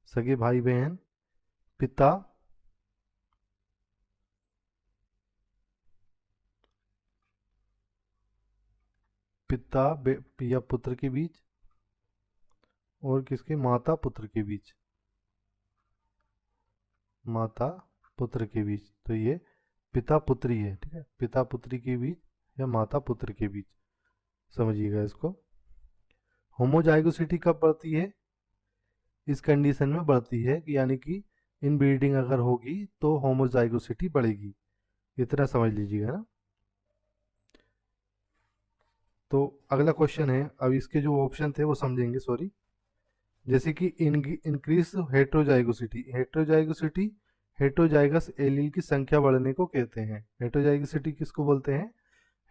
S1: सगे भाई बहन, पिता, या पुत्र के बीच, और किसके? माता पुत्र के बीच, माता पुत्र के बीच। तो ये पिता पुत्री है, ठीक है, पिता पुत्री के बीच या माता पुत्र के बीच, समझिएगा इसको। होमोजाइगोसिटी कब बढ़ती है? इस कंडीशन में बढ़ती है कि यानी कि इनब्रीडिंग अगर होगी तो होमोजाइगोसिटी बढ़ेगी, इतना समझ लीजिएगा ना। तो अगला क्वेश्चन है, अब इसके जो ऑप्शन थे वो समझेंगे, सॉरी। जैसे कि increase heterozygosity, heterozygosity heterozygous allele की संख्या बढ़ने को कहते हैं। हेट्रोजाइगोसिटी किसको बोलते हैं?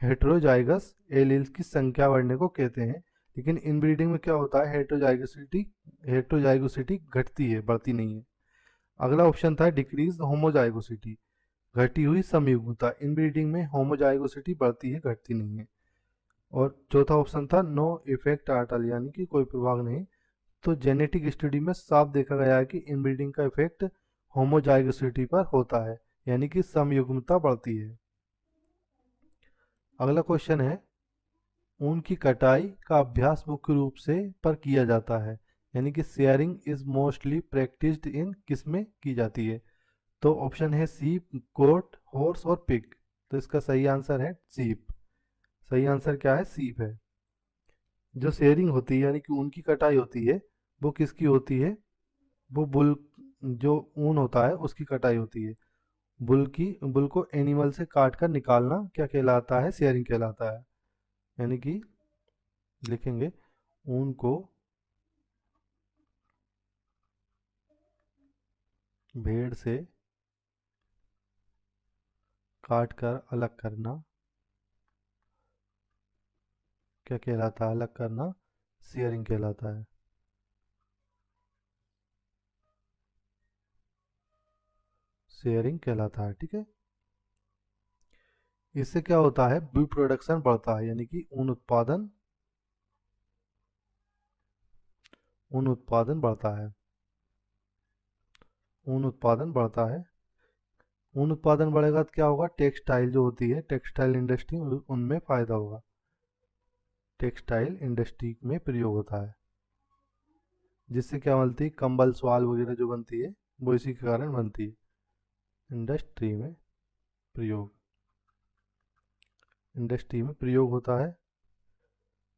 S1: हेट्रोजाइगस एलील्स की संख्या बढ़ने को कहते हैं। लेकिन इनब्रीडिंग में क्या होता है? हेट्रोजाइगोसिटी घटती है, बढ़ती नहीं है। अगला ऑप्शन था डिक्रीज होमोजाइगोसिटी, घटी हुई समयुग्मता। इनब्रीडिंग में होमोजाइगोसिटी बढ़ती है, घटती नहीं है। और चौथा ऑप्शन था नो इफेक्ट आर्टल, यानी कि कोई प्रभाव नहीं। तो जेनेटिक स्टडी में साफ देखा गया है कि इनब्रीडिंग का इफेक्ट होमोजाइगोसिटी पर होता है, यानी कि समयुग्मता बढ़ती है। अगला क्वेश्चन है, ऊन की कटाई का अभ्यास मुख्य रूप से पर किया जाता है, यानी कि sharing is mostly practised in किस में की जाती है? तो ऑप्शन है सीप, गोट, हॉर्स और पिग। तो इसका सही आंसर है सीप। सही आंसर क्या है? सीप है। जो शेयरिंग होती है यानी कि ऊन की कटाई होती है, वो किसकी होती है? वो बुल, जो ऊन होता है उसकी कटाई होती है। बुल को एनिमल से काट कर निकालना क्या कहलाता है? शेयरिंग कहलाता है। यानी कि लिखेंगे, ऊन को भेड़ से काट कर अलग करना क्या कहलाता है? अलग करना शेयरिंग कहलाता है। शेयरिंग कहलाता है, ठीक है। इससे क्या होता है? बी प्रोडक्शन बढ़ता है, यानी कि ऊन उत्पादन बढ़ता है। ऊन उत्पादन बढ़ता है। ऊन उत्पादन बढ़ेगा तो क्या होगा? टेक्सटाइल जो होती है, टेक्सटाइल इंडस्ट्री, उनमें फायदा होगा। टेक्सटाइल इंडस्ट्री में प्रयोग होता है, जिससे क्या बनती है? कंबल, स्वाल वगैरह जो बनती है वो इसी के कारण बनती है। इंडस्ट्री में प्रयोग, इंडस्ट्री में प्रयोग होता है।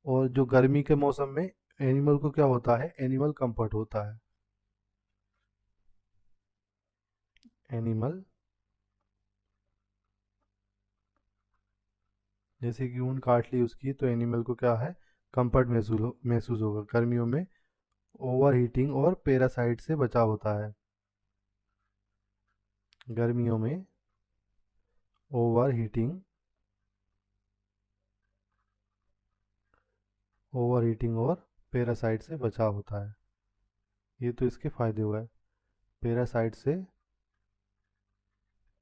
S1: और जो गर्मी के मौसम में एनिमल को क्या होता है? एनिमल कंफर्ट होता है। एनिमल, जैसे कि ऊन काट ली उसकी, तो एनिमल को क्या है? कंफर्ट महसूस होगा। गर्मियों में ओवर हीटिंग और पैरासाइट से बचाव होता है। गर्मियों में ओवर हीटिंग, और पैरासाइट से बचाव होता है। ये तो इसके फायदे हुए, पैरासाइट से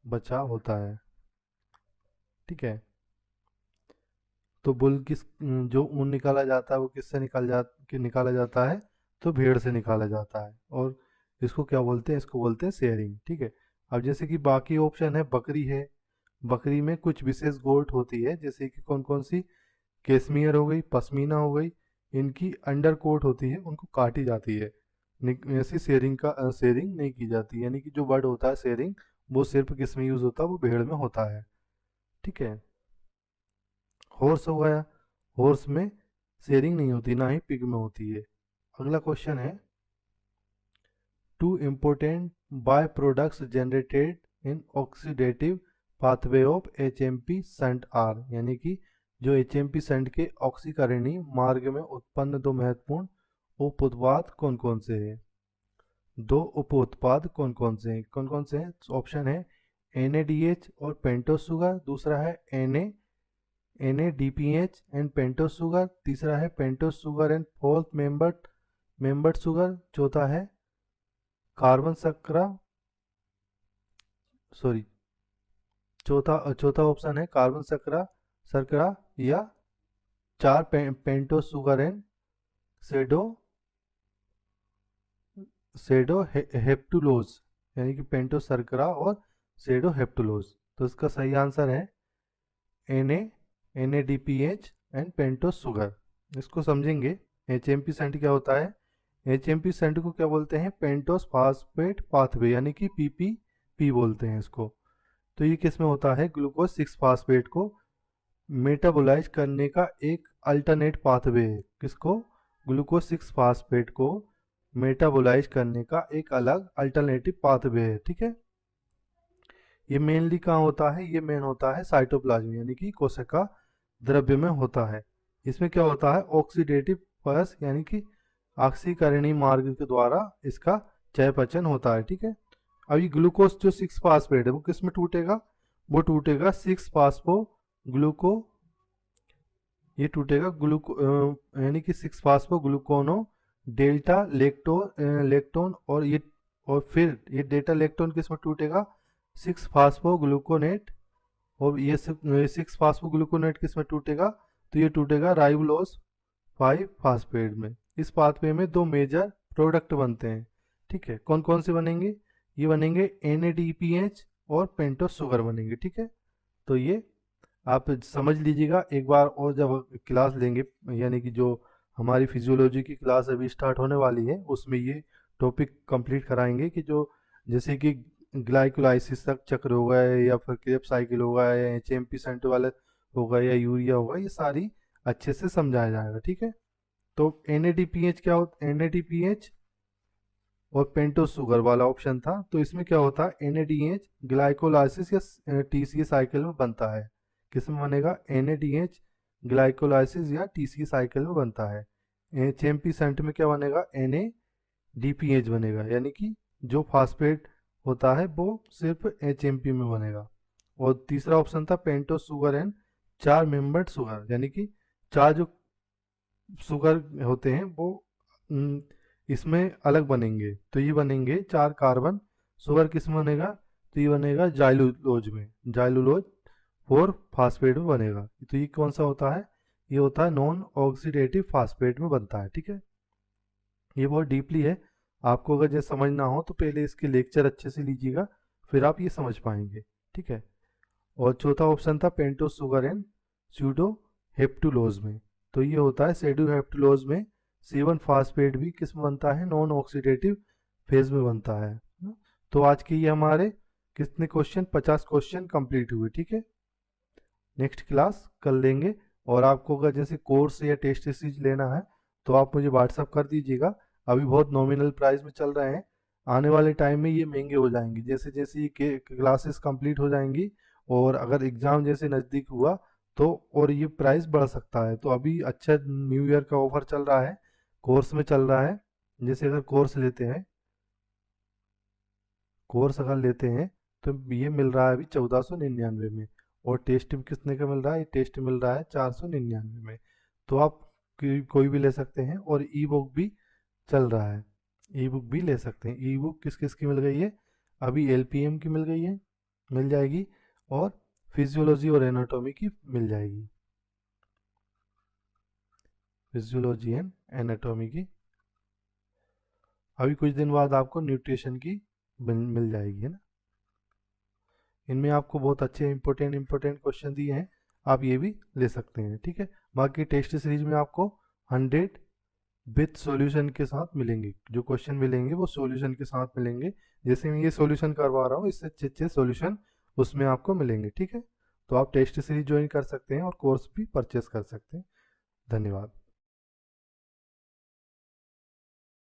S1: बचाव होता है, ठीक है। तो जो ऊन निकाला जाता है वो किससे निकाला जाता है? तो भेड़ से निकाला जाता है। और इसको क्या बोलते हैं? इसको बोलते हैं शेयरिंग, ठीक है। अब जैसे कि बाकी ऑप्शन है, बकरी है। बकरी में कुछ विशेष गोट होती है, जैसे कि कौन कौन सी? कैश्मीर हो गई, पश्मीना हो गई। इनकी अंडर कोट होती है, उनको काटी जाती है। ऐसी शेयरिंग नहीं की जाती, यानी कि जो वर्ड होता है शेयरिंग, वो सिर्फ किस में यूज होता है? वो भेड़ में होता है, ठीक है। हॉर्स हो गया, हॉर्स में शेयरिंग नहीं होती, ना ही पिग में होती है। अगला क्वेश्चन है, two important byproducts generated in oxidative pathway of HMP shunt are, यानी कि जो एचएमपी संट के ऑक्सीकरणीय मार्ग में उत्पन्न दो महत्वपूर्ण उप उत्पाद कौन कौन से हैं? दो उप उत्पाद कौन कौन से हैं? कौन कौन से हैं? ऑप्शन है NADH और पेंटोस शुगर, दूसरा है NADPH एंड पेंटोस शुगर, तीसरा है pentose sugar and fourth membered sugar, चौथा है कार्बन शर्करा, सॉरी, चौथा चौथा ऑप्शन है कार्बन शर्करा शर्करा या 4 pentose sugar and sedo sedoheptulose, यानी कि पेंटोस शर्करा और सेडो हेप्टुलोज। तो इसका सही आंसर है NADPH एंड पेंटोस शुगर। इसको समझेंगे। HMP सेंट क्या होता है? HMP सेंट को क्या बोलते हैं? पेंटोस फास्फेट पाथवे, यानी कि PPP बोलते हैं इसको। तो ये किस में होता है? ग्लूकोज 6 फास्फेट को मेटाबोलाइज करने का एक अल्टरनेट पाथवे है। किसको? ग्लूकोज 6 फास्फेट को मेटाबोलाइज करने का एक अलग अल्टरनेटिव पाथवे है। ठीक है, ये मेनली कहाँ होता है? ये मेन होता है साइटोप्लाज्म, यानी कि कोशिका द्रव्य में होता है। इसमें क्या होता है? ऑक्सीडेटिव पस, यानी कि ऑक्सीकरणीय मार्ग के द्वारा इसका चयापचय होता है। ठीक है, अभी ग्लूकोज जो 6 फास्फेट है वो किस में टूटेगा? वो टूटेगा 6 फास्फो ग्लूको, ये टूटेगा ग्लूको यानी कि 6 फास्फो ग्लूकोनो डेल्टा लेक्टोन और फिर ये डेल्टा लेक्टोन किस में टूटेगा? 6 फास्फो ग्लूकोनेट, और ये 6 फास्फो ग्लूकोनेट किस में टूटेगा? तो ये टूटेगा राइबोलोज 5 फास्फेट में। इस पाथवे में दो मेजर प्रोडक्ट बनते हैं। ठीक है, कौन कौन से बनेंगे? ये बनेंगे NADPH और पेंटोस शुगर बनेंगे। ठीक है, तो ये आप समझ लीजिएगा एक बार, और जब क्लास लेंगे, यानी कि जो हमारी फिजियोलॉजी की क्लास अभी स्टार्ट होने वाली है उसमें ये टॉपिक कंप्लीट कराएंगे कि जो जैसे कि ग्लाइकोलाइसिस तक चक्र हो गया है, या फिर क्रेब्स साइकिल होगा, या HMP सेंट वाला होगा, या यूरिया होगा, ये सारी अच्छे से समझाया जाएगा। ठीक है, तो NADPH क्या होता है? NADPH और पेंटोस शुगर वाला ऑप्शन था, तो इसमें क्या होता है? NADH ग्लाइकोलाइसिस या TCA साइकिल में बनता है। किस में बनेगा? NADH ग्लाइकोलाइसिस या TCA साइकिल में बनता है। HMP सेंट में क्या बनेगा? NADPH बनेगा, यानी कि जो फास्फेट होता है वो सिर्फ HMP में बनेगा। और तीसरा ऑप्शन था pentose sugar and 4 membered sugar, यानी कि 4 जो शुगर होते हैं वो इसमें अलग बनेंगे। तो ये बनेंगे 4 कार्बन शुगर। किस में बनेगा? तो ये बनेगा जाइलुलोज में, जाइलुलोज 4 फास्फेट में बनेगा। तो ये कौन सा होता है? ये होता है नॉन ऑक्सीडेटिव फास्फेट में बनता है। ठीक है, ये बहुत डीपली है, आपको अगर जैसे समझना हो तो पहले इसके लेक्चर अच्छे से लीजिएगा, फिर आप ये समझ पाएंगे। ठीक है, और चौथा ऑप्शन था पेंटोस शुगर एंड स्यूडो हेप्टुलोज में। तो ये होता है सेडो हेप्टुलोज में 7 फास्फेट भी किस में बनता है? नॉन ऑक्सीडेटिव फेज में बनता है। तो आज के ये हमारे कितने क्वेश्चन? 50 क्वेश्चन कंप्लीट हुए। ठीक है, नेक्स्ट क्लास कर लेंगे। और आपको अगर जैसे कोर्स या टेस्ट सीरीज लेना है तो आप मुझे व्हाट्सअप कर दीजिएगा। अभी बहुत नॉमिनल प्राइस में चल रहे हैं, आने वाले टाइम में ये महंगे हो जाएंगे जैसे जैसे ये क्लासेस कंप्लीट हो जाएंगी, और अगर एग्ज़ाम जैसे नज़दीक हुआ तो और ये प्राइस बढ़ सकता है। तो अभी अच्छा न्यू ईयर का ऑफर चल रहा है, कोर्स में चल रहा है। जैसे अगर कोर्स अगर लेते हैं तो ये मिल रहा है अभी 1499 में, और टेस्ट कितने का मिल रहा है? ये टेस्ट मिल रहा है 499 में। तो आप कोई भी ले सकते हैं, और ई बुक भी चल रहा है, ई बुक भी ले सकते हैं। ई बुक किस किस की मिल गई है? अभी LPM की मिल गई है, मिल जाएगी, और फिजियोलॉजी और एनाटॉमी की मिल जाएगी, फिजियोलॉजी एंड एनाटॉमी की। अभी कुछ दिन बाद आपको न्यूट्रिशन की मिल जाएगी, है ना। इनमें आपको बहुत अच्छे इंपॉर्टेंट क्वेश्चन दिए हैं, आप ये भी ले सकते हैं। ठीक है, बाकी टेस्ट सीरीज में आपको 100 विथ सॉल्यूशन के साथ मिलेंगे, जो क्वेश्चन मिलेंगे वो सॉल्यूशन के साथ मिलेंगे। जैसे मैं ये सॉल्यूशन करवा रहा हूँ, इससे अच्छे अच्छे सॉल्यूशन उसमें आपको मिलेंगे। ठीक है, तो आप टेस्ट सीरीज ज्वाइन कर सकते हैं और कोर्स भी परचेस कर सकते हैं। धन्यवाद।